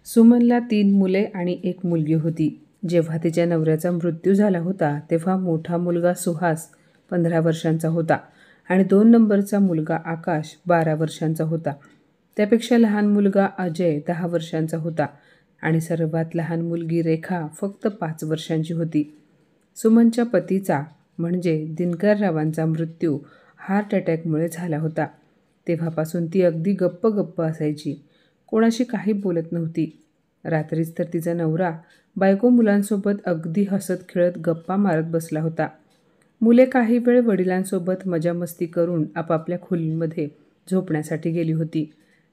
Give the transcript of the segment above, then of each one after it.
सुमनला 3 मुले आणि 1 मुलगी होती. जेव्हा तिच्या नवऱ्याचा मृत्यू झाला होता तेव्हा मोठा मुलगा सुहास 15 वर्षांचा होता आणि 2 नंबरचा मुलगा आकाश 12 वर्षांचा होता. त्यापेक्षा लहान मुलगा अजय 10 वर्षांचा होता आणि सर्वात लहान मुलगी रेखा फक्त 5 वर्षांची होती. सुमनच्या पतीचा म्हणजे दिनकररावांचा मृत्यू हार्ट अटॅकमुळे झाला होता. तेव्हापासून ती अगदी गप्प गप्प असायची. कोणाशी काही बोलत नव्हती. रात्रीच तर तिचा नवरा बायको मुलांसोबत अगदी हसत खेळत गप्पा मारत बसला होता. मुले काही वेळ वडिलांसोबत मजामस्ती करून आपापल्या खोलीमध्ये झोपण्यासाठी गेली होती.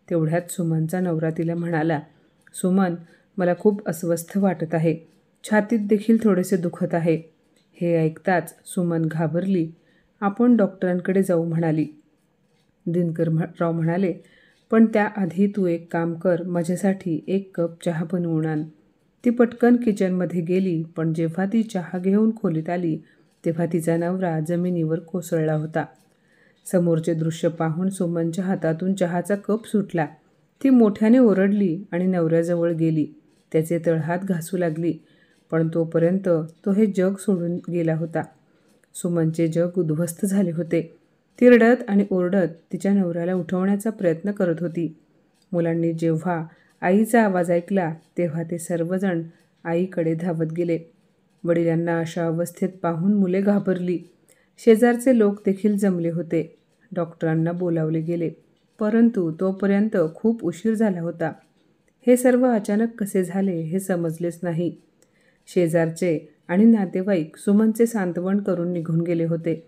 तेवढ्यात सुमनचा नवरा तिला म्हणाला, "सुमन, मला खूप अस्वस्थ वाटत आहे. छातीत देखील थोडेसे दुखत आहे." हे ऐकताच सुमन घाबरली. "आपण डॉक्टरांकडे जाऊ," म्हणाली. दिनकरराव म्हणाले, "पण त्याआधी तू एक काम कर, माझ्यासाठी 1 कप चहा बनवून आण." ती पटकन किचनमध्ये गेली, पण जेव्हा ती चहा घेऊन खोलीत आली तेव्हा तिचा नवरा जमिनीवर कोसळला होता. समोरचे दृश्य पाहून सुमनच्या हातातून चहाचा कप सुटला. ती मोठ्याने ओरडली आणि नवऱ्याजवळ गेली. त्याचे तळहात घासू लागली, पण तोपर्यंत तो हे जग सोडून गेला होता. सुमनचे जग उद्ध्वस्त झाले होते. ती रडत आणि ओरडत तिच्या नवऱ्याला उठवण्याचा प्रयत्न करत होती. मुलांनी जेव्हा आईचा आवाज ऐकला तेव्हा ते सर्वजण आईकडे धावत गेले. वडिलांना अशा अवस्थेत पाहून मुले घाबरली. शेजारचे लोक देखील जमले होते. डॉक्टरांना बोलावले गेले, परंतु तोपर्यंत खूप उशीर झाला होता. हे सर्व अचानक कसे झाले हे समजलेच नाही. शेजारचे आणि नातेवाईक सुमनचे सांत्वन करून निघून गेले होते.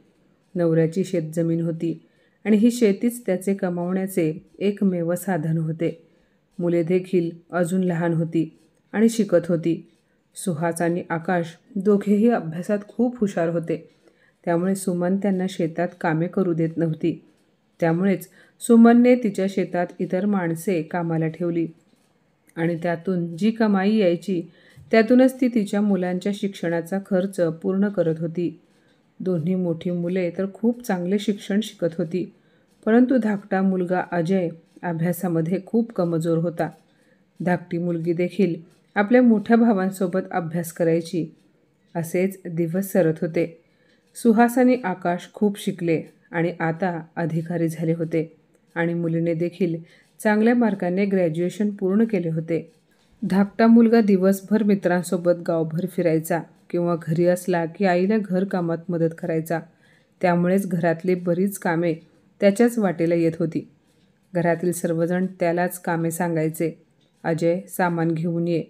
नवऱ्याची शेतजमीन होती आणि ही शेतीच त्याचे कमावण्याचे एकमेव साधन होते. मुले देखील अजून लहान होती आणि शिकत होती. सुहास आणि आकाश दोघेही अभ्यासात खूप हुशार होते. त्यामुळे सुमन त्यांना शेतात कामे करू देत नव्हती. त्यामुळेच सुमनने तिच्या शेतात इतर माणसे कामाला ठेवली आणि त्यातून जी कमाई यायची त्यातूनच ती तिच्या मुलांच्या शिक्षणाचा खर्च पूर्ण करत होती. दोन्ही मोठी मुले तर खूप चांगले शिक्षण शिकत होती, परंतु धाकटा मुलगा अजय अभ्यासामध्ये खूप कमजोर होता. धाकटी मुलगी देखील आपल्या मोठ्या भावांसोबत अभ्यास करायची. असेच दिवस सरत होते. सुहास आणि आकाश खूप शिकले आणि आता अधिकारी झाले होते आणि मुलीने देखील चांगल्या मार्काने ग्रॅज्युएशन पूर्ण केले होते. धाकटा मुलगा दिवसभर मित्रांसोबत गावभर फिरायचा किंवा घरी असला की आईला घरकामात मदत करायचा. त्यामुळेच घरातली बरीच कामे त्याच्याच वाटेला येत होती. घरातील सर्वजण त्यालाच कामे सांगायचे. "अजय, सामान घेऊन ये.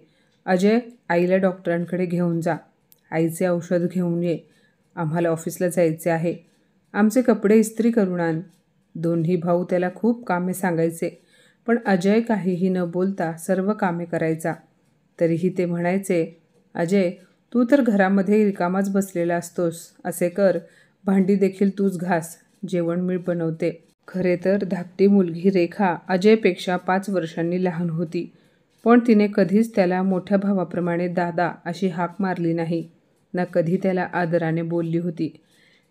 अजय, आईला डॉक्टरांकडे घेऊन जा. आईचे औषध घेऊन ये. आम्हाला ऑफिसला जायचे आहे. आमचे कपडे इस्त्री करून आण." दोन्ही भाऊ त्याला खूप कामे सांगायचे, पण अजय काहीही न बोलता सर्व कामे करायचा. तरीही ते म्हणायचे, "अजय, तू तर घरामध्ये रिकामाच बसलेला असतोस. असे कर, भांडी देखील तूच घास. जेवण मी बनवते." खरे तर धाकटी मुलगी रेखा अजयपेक्षा 5 वर्षांनी लहान होती, पण तिने कधीच त्याला मोठ्या भावाप्रमाणे दादा अशी हाक मारली नाही, ना कधी त्याला आदराने बोलली होती.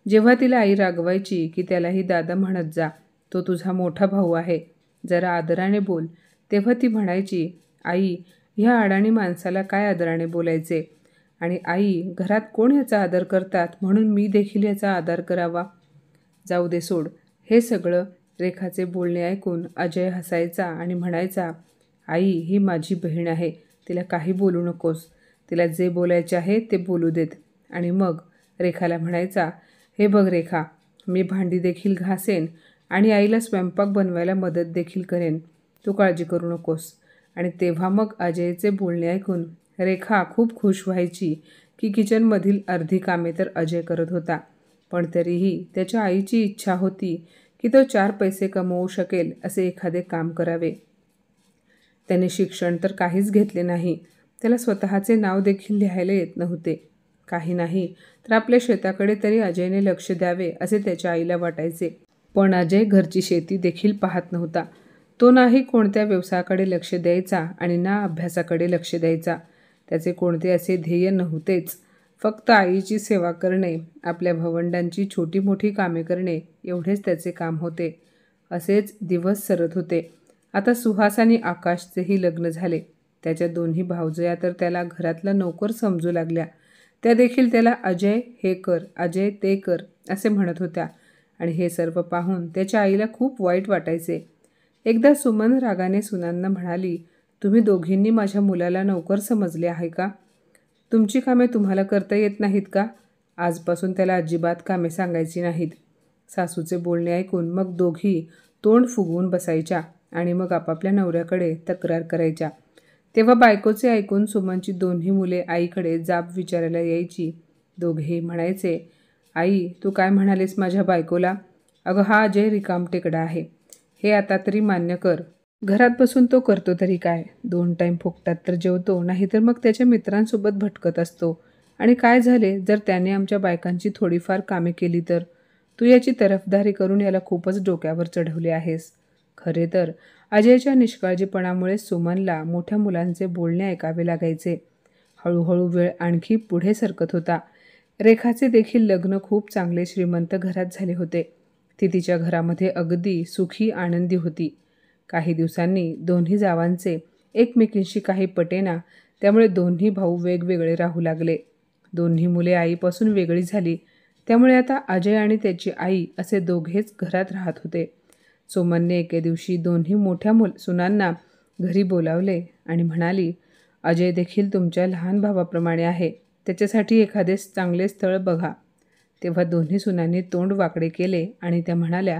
जेव्हा तिला आई रागवायची की त्यालाही दादा म्हणत जा, तो तुझा मोठा भाऊ आहे, जरा आदराने बोल, तेव्हा ती म्हणायची, "आई, ह्या अडाणी माणसाला काय आदराने बोलायचे? आणि आई, घरात कोण याचा आदर करतात म्हणून मी देखील याचा आदर करावा? जाऊ दे, सोड." हे सगळं रेखाचे बोलणे ऐकून अजय हसायचा आणि म्हणायचा, "आई ही माझी बहीण आहे, तिला काही बोलू नकोस. तिला जे बोलायचे आहे ते बोलू देत." आणि मग रेखाला म्हणायचा, "हे बघ रेखा, मी भांडी देखील घासेन आणि आईला स्वयंपाक बनवायला मदत देखील करेन. तू काळजी करू नकोस." आणि तेव्हा मग अजयचे बोलणे ऐकून रेखा खूप खुश व्हायची की किचनमधील अर्धी कामे तर अजय करत होता, पण तरीही त्याच्या आईची इच्छा होती की तो 4 पैसे कमवू शकेल असे एखादे काम करावे. त्याने शिक्षण तर काहीच घेतले नाही. त्याला स्वतःचे नाव देखील लिहायला येत नव्हते. काही नाही तर आपल्या शेताकडे तरी अजयने लक्ष द्यावे असे त्याच्या आईला वाटायचे. पण अजय घरची शेती देखील पाहत नव्हता. तो नाही कोणत्या व्यवसायाकडे लक्ष द्यायचा आणि ना अभ्यासाकडे लक्ष द्यायचा. त्याचे कोणते असे ध्येय नव्हतेच. फक्त आईची सेवा करणे, आपल्या भावंडांची छोटी मोठी कामे करणे एवढेच त्याचे काम होते. असेच दिवस सरत होते. आता सुहास आणि आकाशचेही लग्न झाले. त्याच्या दोन्ही भावजया तर त्याला घरातला नोकर समजू लागल्या. त्या देखील त्याला अजय हे कर, अजय ते कर असे म्हणत होत्या आणि हे सर्व पाहून त्याच्या आईला खूप वाईट वाटायचे. एकदा सुमन रागाने सुनांना म्हणाली, तुम्ही दोघींनी माझ्या मुलाला नोकर समजले आहे का? तुमची कामे तुम्हाला करता येत नाहीत का? आजपासून त्याला अजिबात कामे सांगायची नाहीत. सासूचे बोलणे ऐकून मग दोघी तोंड फुगवून बसायच्या आणि मग आपापल्या नवऱ्याकडे तक्रार करायच्या. तेव्हा बायकोचे ऐकून सुमनची दोन्ही मुले आईकडे जाब विचारायला यायची. दोघेही म्हणायचे, आई तू काय म्हणालीस माझ्या बायकोला? अगं हा अजय रिकामटेकडा आहे, हे आता तरी मान्य कर. घरात बसून तो करतो तरी काय? 2 टाईम फुकटात तर जेवतो, नाहीतर मग त्याच्या मित्रांसोबत भटकत असतो. आणि काय झाले जर त्याने आमच्या बायकांची थोडीफार कामे केली तर? तू याची तरफदारी करून याला खूपच डोक्यावर चढवले आहेस. खरे तर अजयच्या निष्काळजीपणामुळे सुमनला मोठ्या मुलांचे बोलणे ऐकावे लागायचे. हळूहळू वेळ आणखी पुढे सरकत होता. रेखाचे देखील लग्न खूप चांगले श्रीमंत घरात झाले होते. ती तिच्या घरामध्ये अगदी सुखी आनंदी होती. काही दिवसांनी दोन्ही जावांचे एकमेकींशी काही पटेना, त्यामुळे दोन्ही भाऊ वेगवेगळे राहू लागले. दोन्ही मुले आईपासून वेगळी झाली, त्यामुळे आता अजय आणि त्याची आई असे दोघेच घरात राहत होते. सुमनने एके दिवशी दोन्ही मोठ्या सुनांना घरी बोलावले आणि म्हणाली, अजय देखील तुमच्या लहान भावाप्रमाणे आहे, त्याच्यासाठी एखादे चांगले स्थळ बघा. तेव्हा दोन्ही सुनांनी तोंड वाकडे केले आणि त्या म्हणाल्या,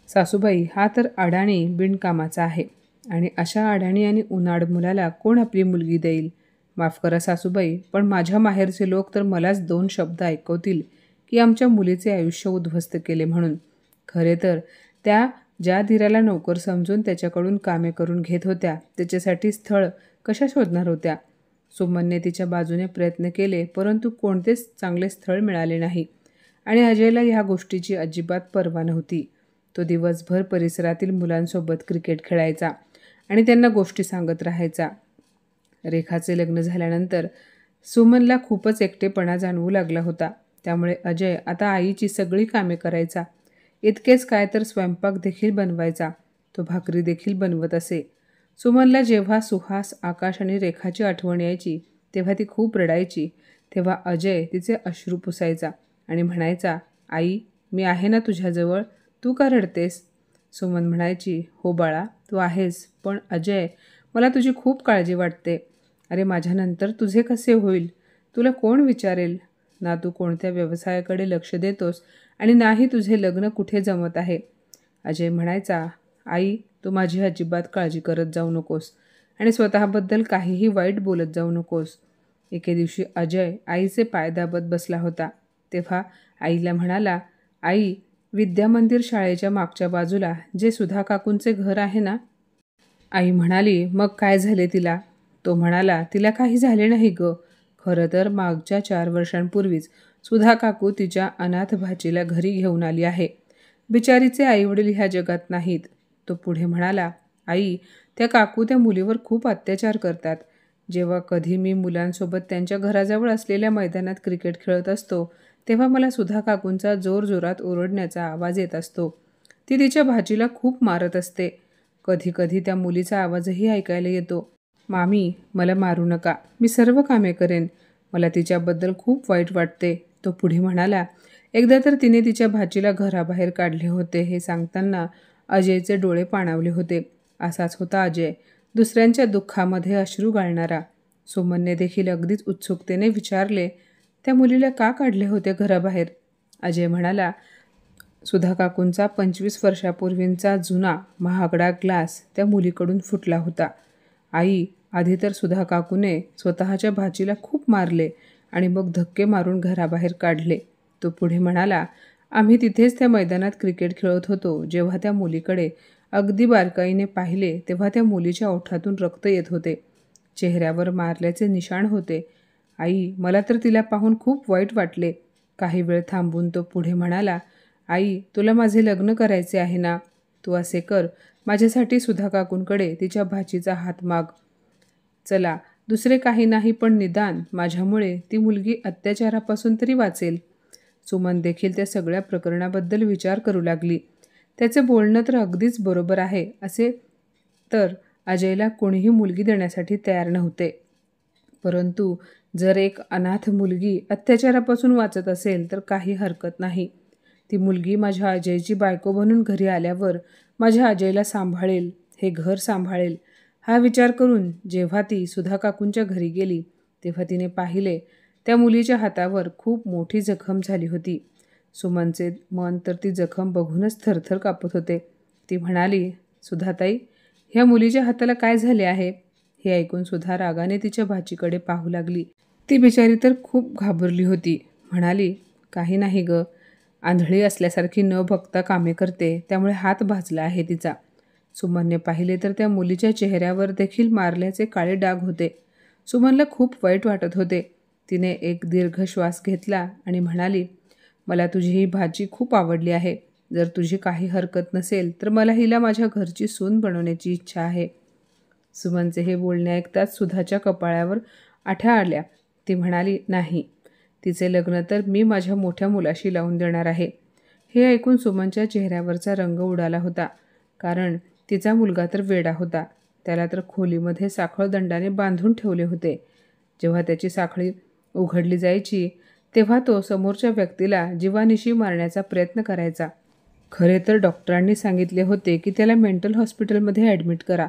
सासूबाई हा तर अडाणी बिनकामाचा आहे आणि अशा अडाणी आणि उन्हाळ मुलाला कोण आपली मुलगी देईल? माफ करा सासूबाई, पण माझ्या माहेरचे लोक तर मलाच 2 शब्द ऐकवतील की आमच्या मुलीचे आयुष्य उद्ध्वस्त केले म्हणून. खरे तर त्या ज्या धीराला नोकर समजून त्याच्याकडून कामे करून घेत होत्या त्याच्यासाठी स्थळ कशा शोधणार होत्या? सुमनने तिच्या बाजूने प्रयत्न केले, परंतु कोणतेच चांगले स्थळ मिळाले नाही आणि अजयला ह्या गोष्टीची अजिबात पर्वा नव्हती. तो दिवसभर परिसरातील मुलांसोबत क्रिकेट खेळायचा आणि त्यांना गोष्टी सांगत राहायचा. रेखाचे लग्न झाल्यानंतर सुमनला खूपच एकटेपणा जाणवू लागला होता. त्यामुळे अजय आता आईची सगळी कामे करायचा. इतकेच काय तर स्वयंपाक देखील बनवायचा. तो भाकरी देखील बनवत असे. सुमनला जेव्हा सुहास, आकाश आणि रेखाची आठवण यायची तेव्हा ती खूप रडायची. तेव्हा अजय तिचे अश्रू पुसायचा आणि म्हणायचा, आई मी आहे ना तुझ्याजवळ, तू का रडतेस? सुमन म्हणायची, हो बाळा तू आहेस, पण अजय मला तुझी खूप काळजी वाटते. अरे माझ्यानंतर तुझे कसे होईल? तुला कोण विचारेल? ना तू कोणत्या व्यवसायाकडे लक्ष देतोस आणि नाही तुझे लग्न कुठे जमत आहे. अजय म्हणायचा, आई तू माझी अजिबात काळजी करत जाऊ नकोस आणि स्वतःबद्दल काहीही वाईट बोलत जाऊ नकोस. एके दिवशी अजय आईचे पाय दाबत बसला होता. तेव्हा आईला म्हणाला, आई विद्यामंदिर शाळेच्या मागच्या बाजूला जे सुधा काकूंचे घर आहे ना? आई म्हणाली, मग काय झाले तिला? तो म्हणाला, तिला काही झाले नाही ग. खरं तर मागच्या 4 वर्षांपूर्वीच सुधा काकू तिच्या अनाथ भाचीला घरी घेऊन आली आहे. बिचारीचे आईवडील ह्या जगात नाहीत. तो पुढे म्हणाला, आई त्या काकू त्या मुलीवर खूप अत्याचार करतात. जेव्हा कधी मी मुलांसोबत त्यांच्या घराजवळ असलेल्या मैदानात क्रिकेट खेळत असतो तेव्हा मला सुधा काकूंचा जोरजोरात ओरडण्याचा आवाज येत असतो. ती तिच्या भाचीला खूप मारत असते. कधी कधी त्या मुलीचा आवाजही ऐकायला येतो, मामी मला मारू नका, मी सर्व कामे करेन. मला तिच्याबद्दल खूप वाईट वाटते. तो पुढे म्हणाला, एकदा तर तिने तिच्या भाचीला घराबाहेर काढले होते. हे सांगताना अजयचे डोळे पाणावले होते. असाच होता अजय, दुसऱ्यांच्या दुःखामध्ये अश्रू गाळणारा. सुमनने देखील अगदीच उत्सुकतेने विचारले, त्या मुलीला का काढले होते घराबाहेर? अजय म्हणाला, सुधा काकूंचा 25 वर्षापूर्वींचा जुना महागडा ग्लास त्या मुलीकडून फुटला होता. आई आधी तर सुधा काकूने स्वतःच्या भाचीला खूप मारले आणि मग धक्के मारून घराबाहेर काढले. तो पुढे म्हणाला, आम्ही तिथेच त्या मैदानात क्रिकेट खेळत होतो. जेव्हा त्या मुलीकडे अगदी बारकाईने पाहिले तेव्हा त्या मुलीच्या ओठातून रक्त येत होते. चेहऱ्यावर मारल्याचे निशाण होते. आई मला तर तिला पाहून खूप वाईट वाटले. काही वेळ थांबून तो पुढे म्हणाला, आई तुला माझे लग्न करायचे आहे ना? तू असे कर, माझ्यासाठी सुधा काकूंकडे तिच्या भाचीचा हात माग. चला दुसरे काही नाही, पण निदान माझ्यामुळे ती मुलगी अत्याचारापासून तरी वाचेल. सुमन देखील त्या सगळ्या प्रकरणाबद्दल विचार करू लागली. त्याचे बोलणं तर अगदीच बरोबर आहे. असे तर अजयला कोणीही मुलगी देण्यासाठी तयार नव्हते. परंतु जर एक अनाथ मुलगी अत्याचारापासून वाचत असेल तर काही हरकत नाही. ती मुलगी माझ्या अजयची बायको बनून घरी आल्यावर माझ्या अजयला सांभाळेल, हे घर सांभाळेल. हा विचार करून जेव्हा ती सुधा काकूंच्या घरी गेली तेव्हा तिने पाहिले त्या मुलीच्या हातावर खूप मोठी जखम झाली होती. सुमनचे मन तर ती जखम बघूनच थरथर कापत होते. ती म्हणाली, सुधाताई, ह्या मुलीच्या हाताला काय झाले आहे? हे ऐकून सुधा रागाने तिच्या भाचीकडे पाहू लागली. ती बिचारी तर खूप घाबरली होती. म्हणाली, काही नाही ग, आंधळी असल्यासारखी न बघता कामे करते, त्यामुळे हात भाजला आहे तिचा. सुमनने पाहिले तर त्या मुलीच्या चेहऱ्यावर देखील मारल्याचे काळे डाग होते. सुमनला खूप वाईट वाटत होते. तिने एक दीर्घ श्वास घेतला आणि म्हणाली, मला तुझी ही भाजी खूप आवडली आहे. जर तुझी काही हरकत नसेल तर मला हिला माझ्या घरची सून बनवण्याची इच्छा आहे. सुमनचे हे बोलणे ऐकताच सुधाच्या कपाळावर आठ्या आल्या. ती म्हणाली, नाही, तिचे लग्न तर मी माझ्या मोठ्या मुलाशी लावून देणार आहे. हे ऐकून सुमनच्या चेहऱ्यावरचा रंग उडाला होता. कारण तिचा मुलगा तर वेडा होता. त्याला तर खोलीमध्ये साखळदंडाने बांधून ठेवले होते. जेव्हा त्याची साखळी उघडली जायची तेव्हा तो समोरच्या व्यक्तीला जीवानिशी मारण्याचा प्रयत्न करायचा. खरे तर डॉक्टरांनी सांगितले होते की त्याला मेंटल हॉस्पिटलमध्ये ॲडमिट करा.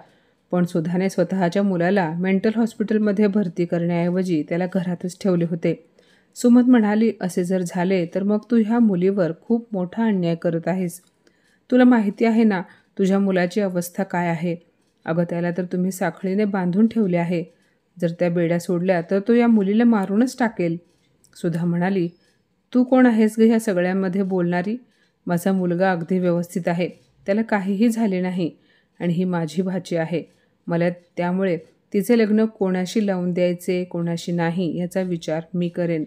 पण सुधाने स्वतःच्या मुलाला मेंटल हॉस्पिटलमध्ये भरती करण्याऐवजी त्याला घरातच ठेवले होते. सुमन म्हणाली, असे जर झाले तर मग तू ह्या मुलीवर खूप मोठा अन्याय करत आहेस. तुला माहिती आहे ना तुझ्या मुलाची अवस्था काय आहे? अगं, त्याला तर तुम्ही साखळीने बांधून ठेवले आहे. जर त्या बेड्या सोडल्या तर तो या मुलीला मारूनच टाकेल. सुधा म्हणाली, तू कोण आहेस ग ह्या सगळ्यांमध्ये बोलणारी? माझा मुलगा अगदी व्यवस्थित आहे. त्याला काहीही झाले नाही आणि ही माझी भाची आहे. मला त्यामुळे तिचे लग्न कोणाशी लावून द्यायचे कोणाशी नाही याचा विचार मी करेन.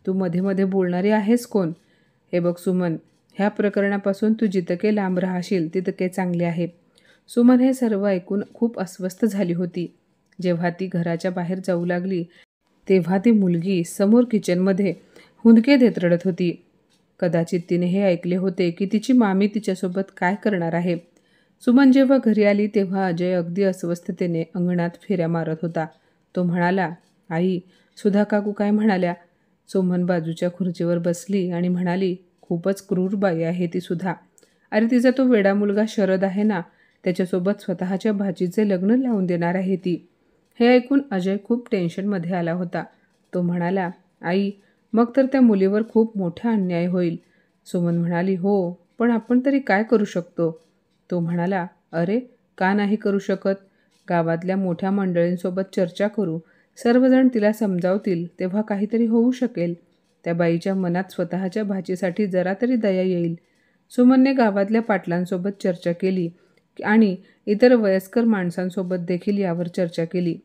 तू मध्ये मध्ये बोलणारी आहेस कोण? हे बघ सुमन, ह्या प्रकरणापासून तू जितके लांब राहशील तितके चांगले आहे. सुमन हे सर्व ऐकून खूप अस्वस्थ झाली होती. जेव्हा ती घराच्या बाहेर जाऊ लागली तेव्हा ती मुलगी समोर किचनमध्ये हुंदके देत रडत होती. कदाचित तिने हे ऐकले होते की तिची मामी तिच्यासोबत काय करणार आहे. सुमन जेव्हा घरी आली तेव्हा अजय अगदी अस्वस्थतेने अंगणात फेऱ्या मारत होता. तो म्हणाला, आई, सुधा काकू काय म्हणाल्या? सुमन बाजूच्या खुर्चीवर बसली आणि म्हणाली, खूपच क्रूर बाई आहे ती सुधा. अरे, तिचा तो वेडा मुलगा शरद आहे ना, त्याच्यासोबत स्वतःच्या भाचीचे लग्न लावून देणार आहे ती. हे ऐकून अजय खूप टेन्शनमध्ये आला होता. तो म्हणाला, आई, मग तर त्या मुलीवर खूप मोठा अन्याय होईल. सुमन म्हणाली, हो, पण आपण तरी काय करू शकतो? तो म्हणाला, अरे, का नाही करू शकत? गावातल्या मोठ्या मंडळींसोबत चर्चा करू. सर्वजण तिला समजावतील तेव्हा काहीतरी होऊ शकेल. त्या बाईच्या मनात स्वतःच्या भाचीसाठी जरा तरी दया येईल. सुमनने गावातल्या पाटलांसोबत चर्चा केली आणि इतर वयस्कर माणसांसोबत देखील यावर चर्चा केली.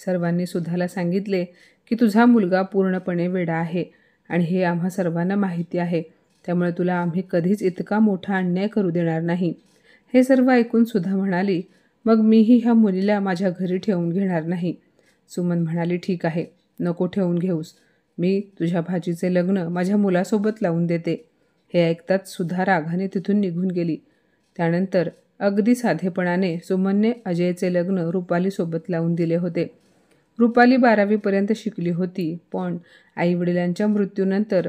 सर्वांनी सुधाला सांगितले की तुझा मुलगा पूर्णपणे वेडा आहे आणि हे आम्हा सर्वांना माहिती आहे. त्यामुळे तुला आम्ही कधीच इतका मोठा अन्याय करू देणार नाही. हे सर्व ऐकून सुधा म्हणाली, मग मीही ह्या मुलीला माझ्या घरी ठेवून घेणार नाही. सुमन म्हणाली, ठीक आहे, नको ठेवून घेऊस. मी तुझ्या भाचीचे लग्न माझ्या मुलासोबत लावून देते. हे ऐकताच सुधा रागाने तिथून निघून गेली. त्यानंतर अगदी साधेपणाने सुमनने अजयचे लग्न रुपालीसोबत लावून दिले होते. रुपाली 12वी शिकली होती, पण आईवडिलांच्या मृत्यूनंतर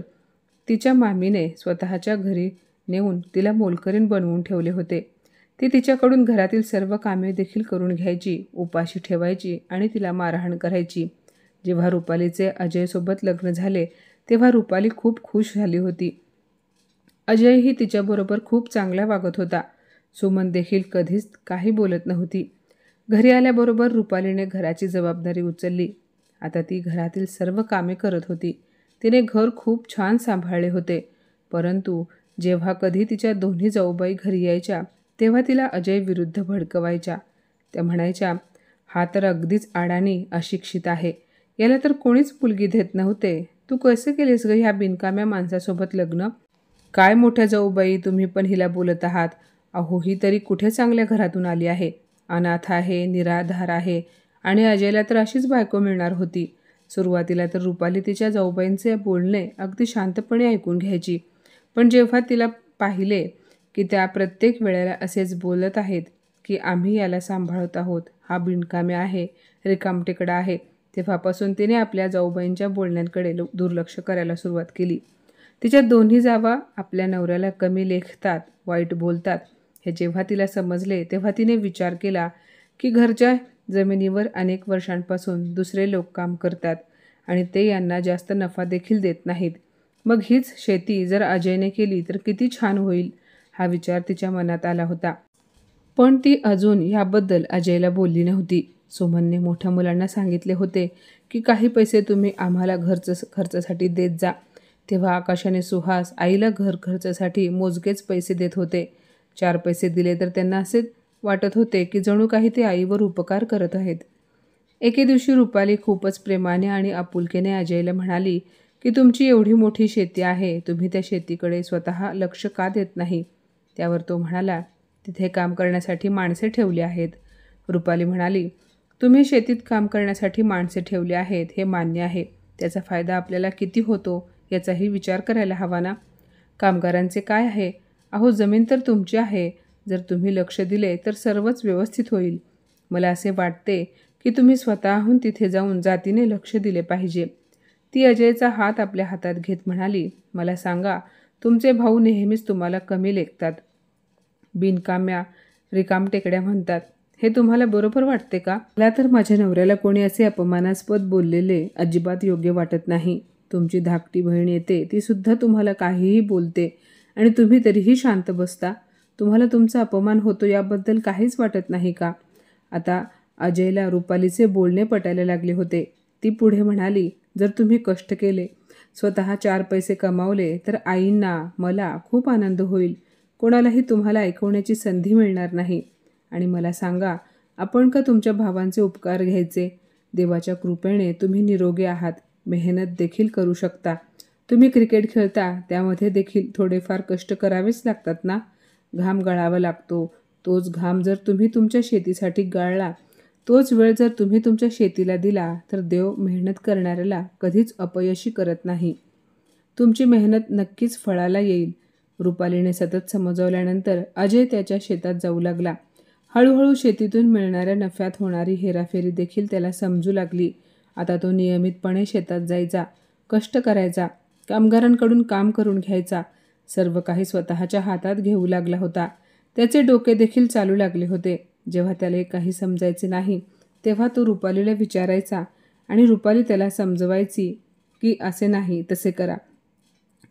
तिच्या मामीने स्वतःच्या घरी नेऊन तिला मोलकरीण बनवून ठेवले होते. ती तिच्याकडून घरातील सर्व कामे देखील करून घ्यायची, उपाशी ठेवायची आणि तिला मारहाण करायची. जेव्हा रुपालीचे अजयसोबत लग्न झाले तेव्हा रुपाली खूप खुश झाली होती. अजयही तिच्याबरोबर खूप चांगला वागत होता. सुमन देखील कधीच काही बोलत नव्हती. घरी आल्याबरोबर रुपालीने घराची जबाबदारी उचलली. आता ती घरातील सर्व कामे करत होती. तिने घर खूप छान सांभाळले होते. परंतु जेव्हा कधी तिच्या दोन्ही जाऊबाई घरी यायच्या तेव्हा तिला अजय विरुद्ध भडकवायच्या. त्या म्हणायच्या, हा तर अगदीच अडाणी अशिक्षित आहे. याला तर कोणीच मुलगी देत नव्हते. तू कसे केलेस ग ह्या बिनकाम्या माणसासोबत लग्न? काय मोठ्या जाऊबाई, तुम्ही पण हिला बोलत आहात? अहो, ही तरी कुठे चांगल्या घरातून आली आहे. अनाथ आहे, निराधार आहे आणि अजयला तर अशीच बायको मिळणार होती. सुरुवातीला तर रुपाली तिच्या जाऊबाईंचे बोलणे अगदी शांतपणे ऐकून घ्यायची. पण जेव्हा तिला पाहिले की त्या प्रत्येक वेळेला असेच बोलत आहेत की आम्ही याला सांभाळत आहोत, हा बिनकामी आहे, रिकामटेकडा आहे, तेव्हापासून तिने आपल्या जाऊबाईंच्या बोलण्यांकडे दुर्लक्ष करायला सुरुवात केली. तिच्या दोन्ही जावा आपल्या नवऱ्याला कमी लेखतात, वाईट बोलतात हे जेव्हा तिला समजले तेव्हा तिने विचार केला की घरच्या जमिनीवर अनेक वर्षांपासून दुसरे लोक काम करतात आणि ते यांना जास्त नफा देखील देत नाहीत. मग हीच शेती जर अजयने केली तर किती छान होईल, हा विचार तिच्या मनात आला होता. पण ती अजून याबद्दल अजयला बोलली नव्हती. सुमनने मोठ्या मुलांना सांगितले होते की काही पैसे तुम्ही आम्हाला खर्चासाठी देत जा. तेव्हा आकाश आणि सुहास आईला घर खर्चासाठी मोजकेच पैसे देत होते. 4 पैसे दिले तर त्यांना असे वाटत होते की जणू काही ते आईवर उपकार करत आहेत. एके दिवशी रुपाली खूपच प्रेमाने आणि आपुलकीने अजयला म्हणाली की तुमची एवढी मोठी शेती आहे, तुम्ही त्या शेतीकडे स्वतः लक्ष का देत नाही? त्यावर तो म्हणाला, तिथे काम करण्यासाठी माणसे ठेवली आहेत. रुपाली म्हणाली, तुम्ही शेतीत काम करण्यासाठी माणसे ठेवली आहेत हे मान्य आहे, त्याचा फायदा आपल्याला किती होतो याचाही विचार करायला हवा ना. कामगारांचे काय आहे? अहो, जमीन तर तुमची आहे. जर तुम्ही लक्ष दिले तर सर्वच व्यवस्थित होईल. मला असे वाटते की तुम्ही स्वतःहून तिथे जाऊन जातीने लक्ष दिले पाहिजे. ती अजयचा हात आपल्या हातात घेत म्हणाली, मला सांगा, तुमचे भाऊ नेहमीच तुम्हाला कमी लेखतात, बिनकाम्या, रिकामटेकड्या म्हणतात. हे तुम्हाला बरोबर वाटते का? मला तर माझ्या नवऱ्याला कोणी असे अपमानास्पद बोललेले अजिबात योग्य वाटत नाही. तुमची धाकटी बहीण येते, ती सुद्धा तुम्हाला काहीही बोलते आणि तुम्ही तरीही शांत बसता. तुम्हाला तुमचा अपमान होतो याबद्दल काहीच वाटत नाही का? आता अजयला रुपालीचे बोलणे पटायला लागले होते. ती पुढे म्हणाली, जर तुम्ही कष्ट केले, स्वतः 4 पैसे कमावले तर आईंना, मला खूप आनंद होईल. कोणालाही तुम्हाला ऐकवण्याची संधी मिळणार नाही. आणि मला सांगा, आपण का तुमच्या भावांचे उपकार घ्यायचे? देवाच्या कृपेने तुम्ही निरोगी आहात, मेहनत देखील करू शकता. तुम्ही क्रिकेट खेळता, त्यामध्ये देखील थोडेफार कष्ट करावेच लागतात ना. घाम गळावा लागतो. तोच घाम जर तुम्ही तुमच्या शेतीसाठी गाळला, तोच वेळ जर तुम्ही तुमच्या शेतीला दिला तर देव मेहनत करणाऱ्याला कधीच अपयशी करत नाही. तुमची मेहनत नक्कीच फळाला येईल. रुपालीने सतत समजावल्यानंतर अजय त्याच्या शेतात जाऊ लागला. हळूहळू शेतीतून मिळणाऱ्या नफ्यात होणारी हेराफेरी देखील त्याला समजू लागली. आता तो नियमितपणे शेतात जायचा, कष्ट करायचा, कामगारांकडून काम करून घ्यायचा, सर्व काही स्वतःच्या हातात घेऊ लागला होता. त्याचे डोके देखील चालू लागले होते. जेव्हा त्याला काही समजायचे नाही तेव्हा तो रुपालीला विचारायचा आणि रुपाली त्याला समजवायची की असे नाही, तसे करा.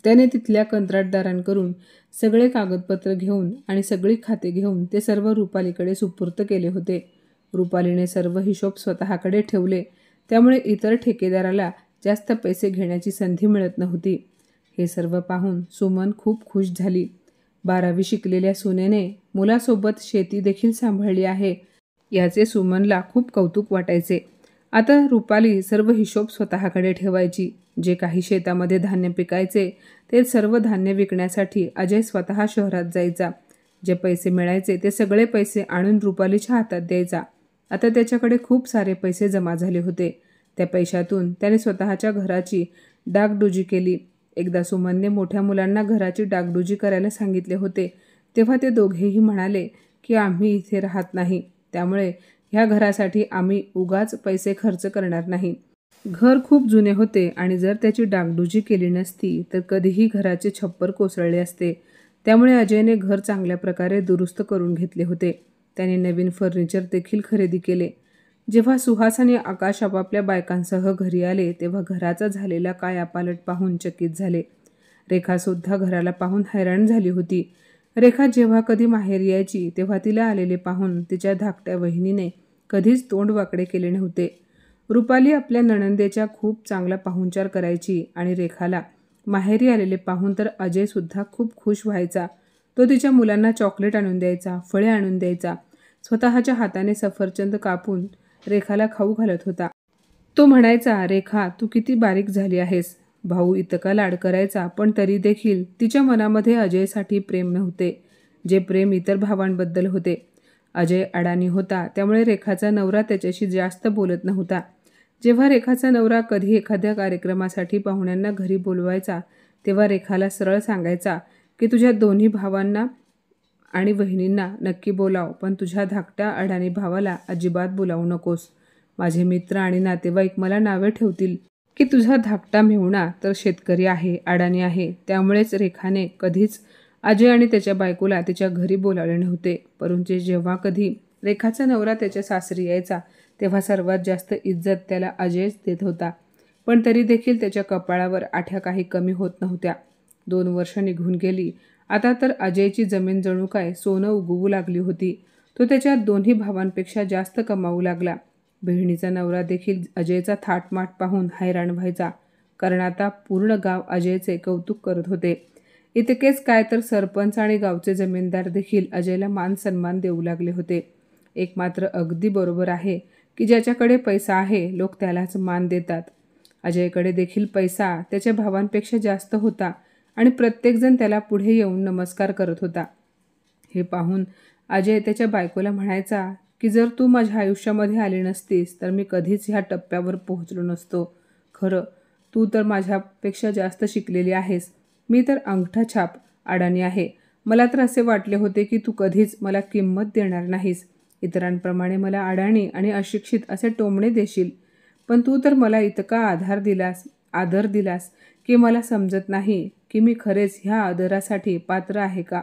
त्याने तिथल्या कंत्राटदारांकडून सगळे कागदपत्र घेऊन आणि सगळी खाते घेऊन ते सर्व रुपालीकडे सुपूर्द केले होते. रुपालीने सर्व हिशोब स्वतःकडे ठेवले, त्यामुळे इतर ठेकेदाराला जास्त पैसे घेण्याची संधी मिळत नव्हती. हे सर्व पाहून सुमन खूप खुश झाली. 12वी शिकलेल्या सुनेने मुलासोबत शेती देखील सांभाळली आहे याचे सुमनला खूप कौतुक वाटायचे. आता रुपाली सर्व हिशोब स्वतःकडे ठेवायची. जे काही शेतामध्ये धान्य पिकायचे ते सर्व धान्य विकण्यासाठी अजय स्वतः शहरात जायचा. जे पैसे मिळायचे ते सगळे पैसे आणून रुपालीच्या हातात द्यायचा. आता त्याच्याकडे खूप सारे पैसे जमा झाले होते. त्या पैशातून त्याने स्वतःच्या घराची डागडुजी केली. एकदा सुमनने मोठ्या मुलांना घराची डागडुजी करायला सांगितले होते, तेव्हा ते दोघेही म्हणाले की आम्ही इथे राहत नाही, त्यामुळे ह्या घरासाठी आम्ही उगाच पैसे खर्च करणार नाही. घर खूप जुने होते आणि जर त्याची डागडुजी केली नसती तर कधीही घराचे छप्पर कोसळले असते. त्यामुळे अजयने घर चांगल्या प्रकारे दुरुस्त करून घेतले होते. त्याने नवीन फर्निचर देखील खरेदी केले. जेव्हा सुहास आणि आकाश आपापल्या बायकांसह घरी आले तेव्हा घराचा झालेला कायापालट पाहून चकित झाले. रेखासुद्धा घराला पाहून हैराण झाली होती. रेखा जेव्हा कधी माहेर यायची तेव्हा तिला आलेले पाहून तिच्या धाकट्या वहिनीने कधीच तोंड वाकडे केले नव्हते. रुपाली आपल्या नणंदेच्या खूप चांगला पाहुणचार करायची आणि रेखाला माहेरी आलेले पाहून तर अजयसुद्धा खूप खुश व्हायचा. तो तिच्या मुलांना चॉकलेट आणून द्यायचा, फळे आणून द्यायचा, स्वतःच्या हाताने सफरचंद कापून रेखाला खाऊ घालत होता. तो म्हणायचा, रेखा तू किती बारीक झाली आहेस. भाऊ इतका लाड करायचा पण तरी देखील तिच्या मनामध्ये अजयसाठी प्रेम नव्हते, जे प्रेम इतर भावांबद्दल होते. अजय अडाणी होता, त्यामुळे रेखाचा नवरा त्याच्याशी जास्त बोलत नव्हता. जेव्हा रेखाचा नवरा कधी एखाद्या कार्यक्रमासाठी पाहुण्यांना घरी बोलवायचा तेव्हा रेखाला सरळ सांगायचा की तुझ्या दोन्ही भावांना आणि वहिनींना नक्की बोलाव, पण तुझ्या धाकट्या अडाणी भावाला अजिबात बोलावू नकोस. माझे मित्र आणि नातेवाईक मला नावे ठेवतील की तुझा धाकटा मेहुणा तर शेतकरी आहे, अडाणी आहे. त्यामुळेच रेखाने कधीच अजय आणि त्याच्या बायकोला तिच्या घरी बोलावले नव्हते. परंतु जेव्हा कधी रेखाचा नवरा त्याच्या सासरी यायचा तेव्हा सर्वात जास्त इज्जत त्याला अजयच देत होता. पण तरी देखील त्याच्या कपाळावर आठ्या काही कमी होत नव्हत्या. 2 वर्ष निघून गेली. आता तर अजयची जमीन जणू काय सोनं उगवू लागली होती. तो त्याच्या दोन्ही भावांपेक्षा जास्त कमावू लागला. बहिणीचा नवरा देखील अजयचा थाटमाट पाहून हैराण व्हायचा, कारण आता पूर्ण गाव अजयचे कौतुक करत होते. इतकेच काय तर सरपंच आणि गावचे जमीनदार देखील अजयला मान सन्मान देऊ लागले होते. एक मात्र अगदी बरोबर आहे की ज्याच्याकडे पैसा आहे लोक त्यालाच मान देतात. अजयकडे देखील पैसा त्याच्या भावांपेक्षा जास्त होता आणि प्रत्येकजण त्याला पुढे येऊन नमस्कार करत होता. हे पाहून अजय त्याच्या बायकोला म्हणायचा की जर तू माझ्या आयुष्यामध्ये आली नसतीस तर मी कधीच ह्या टप्प्यावर पोहोचलो नसतो. खरं तू तर माझ्यापेक्षा जास्त शिकलेली आहेस. मी तर अंगठा छाप अडाणी आहे. मला तर असे वाटले होते की तू कधीच मला किंमत देणार नाहीस. इतरांप्रमाणे मला अडाणी आणि अशिक्षित असे टोमणे देशील. पण तू तर मला इतका आदर दिलास की मला समजत नाही की मी खरेच ह्या आदरासाठी पात्र आहे का.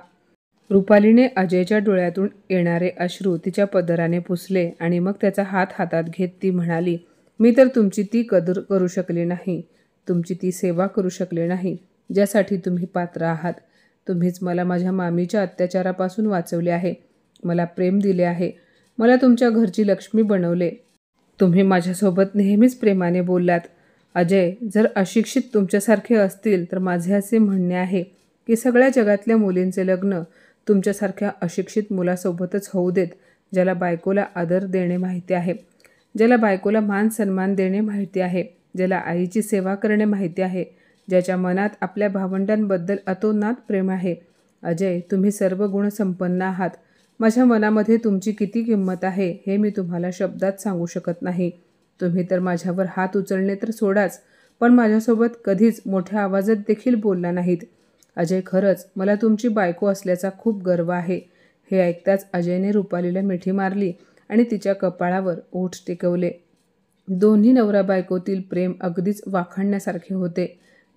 रुपालीने अजयच्या डोळ्यातून येणारे अश्रू तिच्या पदराने पुसले आणि मग त्याचा हात हातात घेत ती म्हणाली, मी तर तुमची ती कदर करू शकले नाही, तुमची ती सेवा करू शकले नाही ज्यासाठी तुम्ही पात्र आहात. तुम्हीच मला माझ्या मामीच्या अत्याचारापासून वाचवले आहे, मला प्रेम दिले आहे, मला तुमच्या घरची लक्ष्मी बनवले. तुम्ही माझ्यासोबत नेहमीच प्रेमाने बोललात. अजय, जर अशिक्षित तुमच्यासारखे असतील तर माझे असे म्हणणे आहे की सगळ्या जगातल्या मुलींचे लग्न तुमच्यासारख्या अशिक्षित मुलासोबतच होऊ देत, ज्याला बायकोला आदर देणे माहिती आहे, ज्याला बायकोला मान सन्मान देणे माहिती आहे, ज्याला आईची सेवा करणे माहिती आहे, ज्याच्या मनात आपल्या भावंडांबद्दल अतोनात प्रेम आहे. अजय, तुम्ही सर्व गुण संपन्न आहात. माझ्या मनामध्ये तुमची किती किंमत आहे हे मी तुम्हाला शब्दात सांगू शकत नाही. तुम्ही तर माझ्यावर हात उचलणे तर सोडाच, पण माझ्यासोबत कधीच मोठ्या आवाजात देखील बोलला नाहीत. अजय, खरंच मला तुमची बायको असल्याचा खूप गर्व आहे. हे ऐकताच अजयने रुपालीला मिठी मारली आणि तिच्या कपाळावर ओठ टेकवले. दोन्ही नवरा बायकोतील प्रेम अगदीच वाखाणण्यासारखे होते.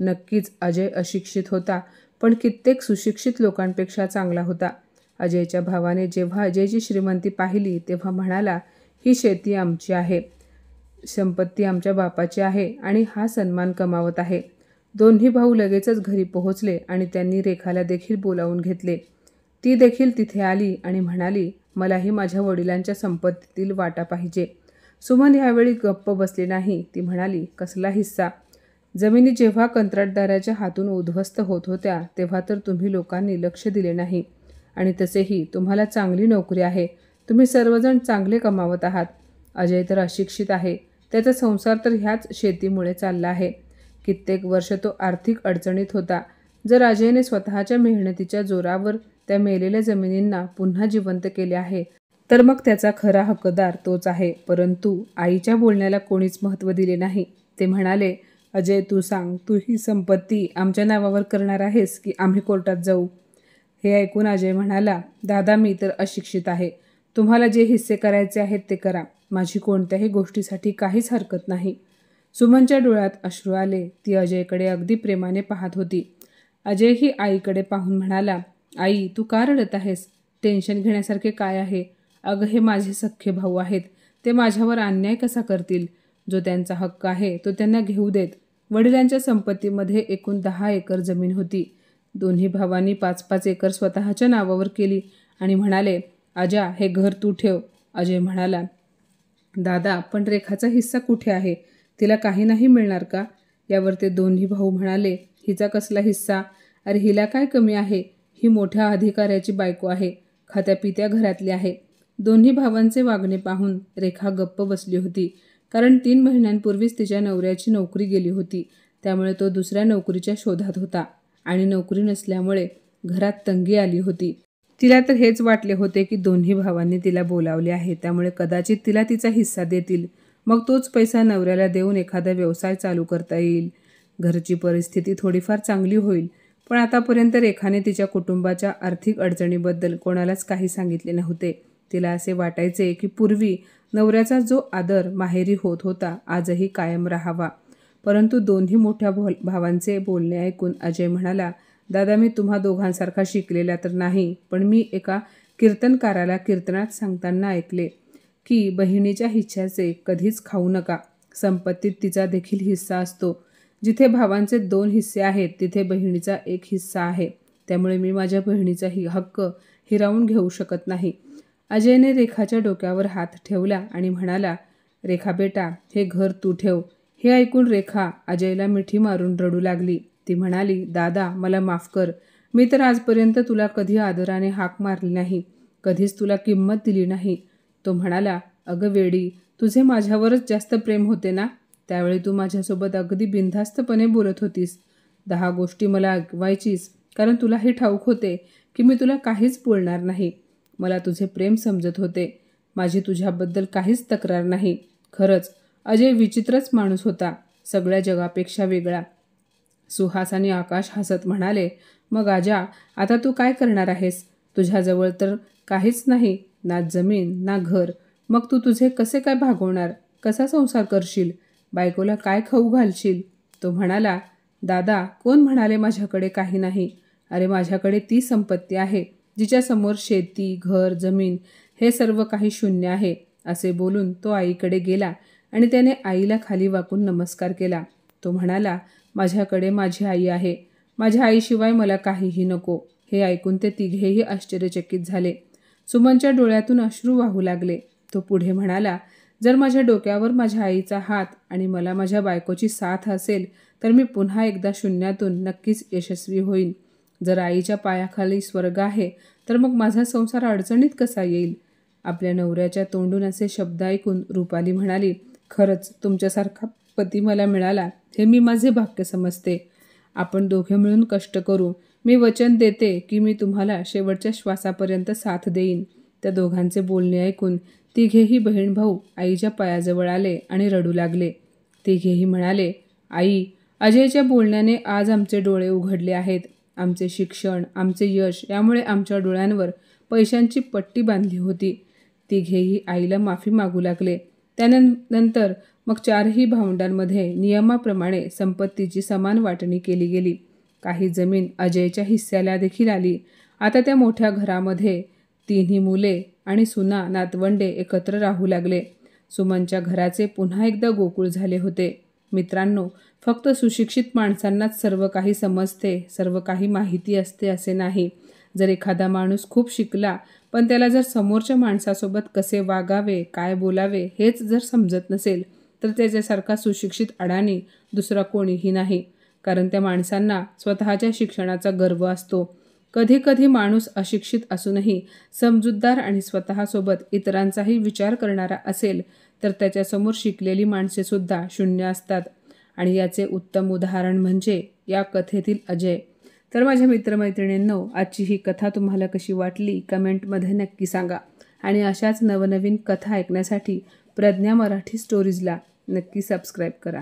नक्कीच अजय अशिक्षित होता, पण कित्येक सुशिक्षित लोकांपेक्षा चांगला होता. अजयच्या भावाने जेव्हा अजयची श्रीमंती पाहिली तेव्हा म्हणाला, ही शेती आमची आहे, संपत्ती आमच्या बापाची आहे आणि हा सन्मान कमावत आहे. दोन्ही भाऊ लगेचच घरी पोहोचले आणि त्यांनी रेखाला देखील बोलावून घेतले. ती देखील तिथे आली आणि म्हणाली, मलाही माझ्या वडिलांच्या संपत्तीतील वाटा पाहिजे. सुमन ह्यावेळी गप्प बसली नाही. ती म्हणाली, कसला हिस्सा? जमिनी जेव्हा कंत्राटदाराच्या हातून उद्ध्वस्त होत होत्या तेव्हा तर तुम्ही लोकांनी लक्ष दिले नाही. आणि तसेही तुम्हाला चांगली नोकरी आहे, तुम्ही सर्वजण चांगले कमावत आहात. अजय तर अशिक्षित आहे, त्याचा संसार तर ह्याच शेतीमुळे चालला आहे. कित्येक वर्ष तो आर्थिक अडचणीत होता. जर अजयने स्वतःच्या मेहनतीच्या जोरावर त्या मेलेल्या जमिनींना पुन्हा जिवंत केले आहे तर मग त्याचा खरा हक्कदार तोच आहे. परंतु आईच्या बोलण्याला कोणीच महत्त्व दिले नाही. ते म्हणाले, अजय, तू सांग, तू ही संपत्ती आमच्या नावावर करणार आहेस की आम्ही कोर्टात जाऊ? हे ऐकून अजय म्हणाला, दादा, मी तर अशिक्षित आहे. तुम्हाला जे हिस्से करायचे आहेत ते करा. माझी कोणत्याही गोष्टीसाठी काहीच हरकत नाही. सुमनच्या डोळ्यात अश्रू आले. ती अजयकडे अगदी प्रेमाने पाहत होती. अजयही आईकडे पाहून म्हणाला, आई, तू का रडत आहेस? टेन्शन घेण्यासारखे काय आहे? अगं, हे माझे सख्खे भाऊ आहेत. ते माझ्यावर अन्याय कसा करतील? जो त्यांचा हक्क आहे तो त्यांना घेऊ देत. वडिलांच्या संपत्तीमध्ये एकूण 10 एकर जमीन होती. दोन्ही भावांनी 5-5 एकर स्वतःच्या नावावर केली आणि म्हणाले, आजा, हे घर तू ठेव. अजय म्हणाला, दादा, पण रेखाचा हिस्सा कुठे आहे? तिला काही नाही मिळणार का? यावर ते दोन्ही भाऊ म्हणाले, हिचा कसला हिस्सा? अरे, हिला काय कमी आहे? ही मोठ्या अधिकाऱ्याची बायको आहे, खात्यापित्या घरातली आहे. दोन्ही भावांचे वागणे पाहून रेखा गप्प बसली होती, कारण 3 महिन्यांपूर्वीच तिच्या नवऱ्याची नोकरी गेली होती. त्यामुळे तो दुसऱ्या नोकरीच्या शोधात होता आणि नोकरी नसल्यामुळे घरात तंगी आली होती. तिला तर हेच वाटले होते की दोन्ही भावांनी तिला बोलावले आहे, त्यामुळे कदाचित तिला तिचा हिस्सा देतील. मग तोच पैसा नवऱ्याला देऊन एखादा व्यवसाय चालू करता येईल. घरची परिस्थिती थोडीफार चांगली होईल. पण आतापर्यंत रेखाने तिच्या कुटुंबाच्या आर्थिक अडचणीबद्दल कोणालाच काही सांगितले नव्हते. तिला असे वाटायचे की पूर्वी नवऱ्याचा जो आदर माहेरी होत होता आजही कायम राहावा. परंतु दोन्ही मोठ्या भावांचे बोलणे ऐकून अजय म्हणाला, दादा, मी तुम्हा दोघांसारखा शिकलेला तर नाही, पण मी एका कीर्तनकाराला कीर्तनात सांगताना ऐकले की बहिणीच्या हिश्श्याचे कधीच खाऊ नका. संपत्तीत तिचा देखील हिस्सा असतो. जिथे भावांचे 2 हिस्से आहेत तिथे बहिणीचा 1 हिस्सा आहे. त्यामुळे मी माझ्या बहिणीचा हक्क हिरावून घेऊ शकत नाही. अजयने रेखाच्या डोक्यावर हात ठेवला आणि म्हणाला, रेखा बेटा, हे घर तू ठेव. हे ऐकून रेखा अजयला मिठी मारून रडू लागली. ती म्हणाली, दादा, मला माफ कर. मी तर आजपर्यंत तुला कधी आदराने हाक मारली नाही, कधीच तुला किंमत दिली नाही. तो म्हणाला, अगं वेडी, तुझे माझ्यावरच जास्त प्रेम होते ना? त्यावेळी तू माझ्यासोबत अगदी बिनधास्तपणे बोलत होतीस. 10 गोष्टी मला ऐकवायचीस, कारण तुला हे ठाऊक होते की मी तुला काहीच बोलणार नाही. मला तुझे प्रेम समजत होते. माझी तुझ्याबद्दल काहीच तक्रार नाही. खरंच अजय विचित्रच माणूस होता, सगळ्या जगापेक्षा वेगळा. सुहास आणि आकाश हसत म्हणाले, मग आजा, आता तू काय करणार आहेस? तुझ्याजवळ तर काहीच नाही, ना जमीन ना घर. मग तू तुझे कसे काय भागवणार? कसा संसार करशील? बायकोला काय खाऊ घालशील? तो म्हणाला, दादा, कोण म्हणाले माझ्याकडे काही नाही? अरे, माझ्याकडे ती संपत्ती आहे जिच्यासमोर शेती, घर, जमीन हे सर्व काही शून्य आहे. असे बोलून तो आईकडे गेला आणि त्याने आईला खाली वाकून नमस्कार केला. तो म्हणाला, माझ्याकडे माझी आई आहे. माझ्या आईशिवाय मला काहीही नको. हे ऐकून ते तिघेही आश्चर्यचकित झाले. सुमनच्या डोळ्यातून अश्रू वाहू लागले. तो पुढे म्हणाला, जर माझ्या डोक्यावर माझ्या आईचा हात आणि मला माझ्या बायकोची साथ असेल तर मी पुन्हा एकदा शून्यातून नक्कीच यशस्वी होईन. जर आईच्या पायाखाली स्वर्ग आहे तर मग माझा संसार अडचणीत कसा येईल? आपल्या नवऱ्याच्या तोंडून असे शब्द ऐकून रुपाली म्हणाली, खरंच तुमच्यासारखा पती मला मिळाला हे मी माझे भाग्य समजते. आपण दोघे मिळून कष्ट करू. मी वचन देते की मी तुम्हाला शेवटच्या श्वासापर्यंत साथ देईन. त्या दोघांचे बोलणे ऐकून तिघेही बहीण भाऊ आईच्या पायाजवळ आले आणि रडू लागले. तिघेही म्हणाले, आई, अजयच्या बोलण्याने आज आमचे डोळे उघडले आहेत. आमचे शिक्षण, आमचे यश यामुळे आमच्या डोळ्यांवर पैशांची पट्टी बांधली होती. तिघेही आईला माफी मागू लागले. त्यानंतर मग 4ही भावंडांमध्ये नियमाप्रमाणे संपत्तीची समान वाटणी केली गेली. काही जमीन अजयच्या हिस्स्याला देखील आली. आता त्या मोठ्या घरामध्ये 3ही मुले आणि सुना नातवंडे एकत्र राहू लागले. सुमनच्या घराचे पुन्हा एकदा गोकुळ झाले होते. मित्रांनो, फक्त सुशिक्षित माणसांनाच सर्व काही समजते, सर्व काही माहिती असते असे नाही. जर एखादा माणूस खूप शिकला पण त्याला जर समोरच्या माणसासोबत कसे वागावे, काय बोलावे हेच जर समजत नसेल तर त्याच्यासारखा सुशिक्षित अडाणी दुसरा कोणीही नाही. कारण त्या माणसांना स्वतःच्या शिक्षणाचा गर्व असतो. कधी कधी माणूस अशिक्षित असूनही समजूतदार आणि स्वतःसोबत इतरांचाही विचार करणारा असेल तर त्याच्यासमोर शिकलेली माणसेसुद्धा शून्य असतात. आणि याचे उत्तम उदाहरण म्हणजे या कथेतील अजय. तर माझ्या मित्रमैत्रिणींनो, आजची ही कथा तुम्हाला कशी वाटली कमेंटमध्ये नक्की सांगा. आणि अशाच नवनवीन कथा ऐकण्यासाठी प्रज्ञा मराठी स्टोरीजला नक्की सबस्क्राईब करा.